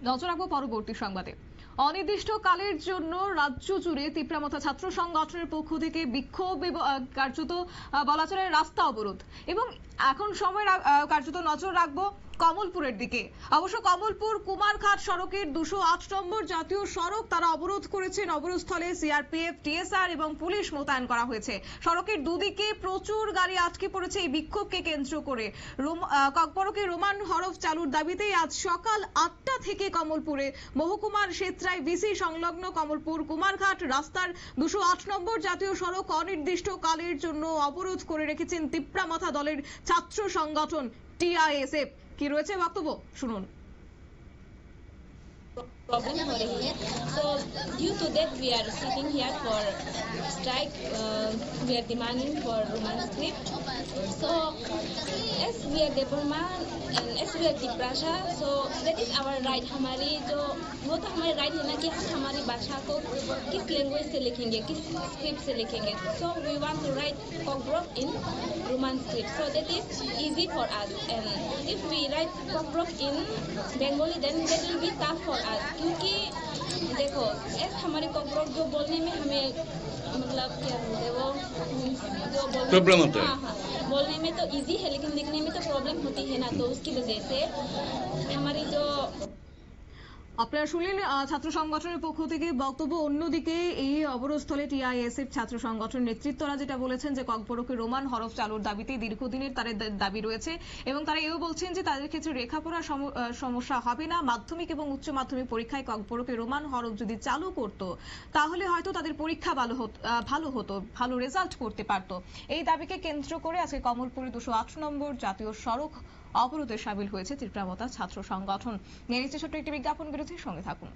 নজর রাখবো পরবর্তী সংবাদে। অনির্দিষ্টকালের জন্য রাজ্য জুড়ে তিপ্রামথা ছাত্র সংগঠনের পক্ষ থেকে বিক্ষোভ কার্যত বলা চলে রাস্তা অবরোধ, এবং এখন সময় কার্যত নজর রাখবো কমলপুরের দিকে। অবশ্য কমলপুর কুমারঘাট সড়কের 208 নম্বর জাতীয় সড়ক তারা অবরোধ করেছেন। অবরোধস্থলে সিআরপিএফ, টিএসআর এবং পুলিশ মোতায়েন করা হয়েছে। সড়কের দুদিকে প্রচুর গাড়ি আটকে পড়েছে এই বিক্ষোভকে কেন্দ্র করে। ককবরকে রোমান হরফ চালুর দাবিতেই আজ সকাল 8টা থেকে কমলপুরে মহকুমার সেত্রায় বিসি সংলগ্ন কমলপুর কুমারঘাট রাস্তার 208 নম্বর জাতীয় সড়ক অনির্দিষ্টকালের জন্য অবরোধ করে রেখেছেন তিপ্রামথা দলের ছাত্র সংগঠন টিআইএসএফ। কি রয়েছে বক্তব্য শুনুন। Problem हो रही है, so due to that we are sitting here for strike. We are demanding for Roman script. So as we are Department and as we are Tiprasha, so that is our right. हमारी जो वो तो हमारी right है ना कि हम हमारी भाषा को किस लैंग्वेज से लिखेंगे, किस स्क्रिप्ट से लिखेंगे. So we want to write Cockbrook in Roman script, so that is easy for us. And if we write Cockbrook in Bengali, then that will be tough for us. क्योंकि देखो हमारे कॉकब्रोक जो बोलने में हमें मतलब क्या बोलते हैं वो जो प्रॉब्लम होता है। हाँ, बोलने में तो इजी है लेकिन लिखने में तो प्रॉब्लम होती है ना, तो उसकी वजह से हमारी जो আপনারা শুনলেন ছাত্র সংগঠনের পক্ষ থেকে বক্তব্য। অন্যদিকে এই অবরোধস্থলে টিআইএসএফ ছাত্র সংগঠন নেতৃত্বরা যেটা বলেছেন যে ককবরকে রোমান হরফ চালুর দাবিতে দীর্ঘদিনের তাদের দাবি রয়েছে, এবং তারা এও বলছেন যে তাদের ক্ষেত্রে লেখাপড়ার সমস্যা হবে না। মাধ্যমিক এবং উচ্চ মাধ্যমিক পরীক্ষায় ককবরকে রোমান হরফ যদি চালু করত তাহলে হয়তো তাদের পরীক্ষা ভালো হতো, ভালো রেজাল্ট করতে পারত। এই দাবিকে কেন্দ্র করে আজকে কমলপুরে 208 নম্বর জাতীয় সড়ক অবরোধে সামিল হয়েছে তিপ্রামথা ছাত্র সংগঠন। নিয়ে নিচ্ছে ছোট্ট একটি বিজ্ঞাপন বিরতির সঙ্গে থাকুন।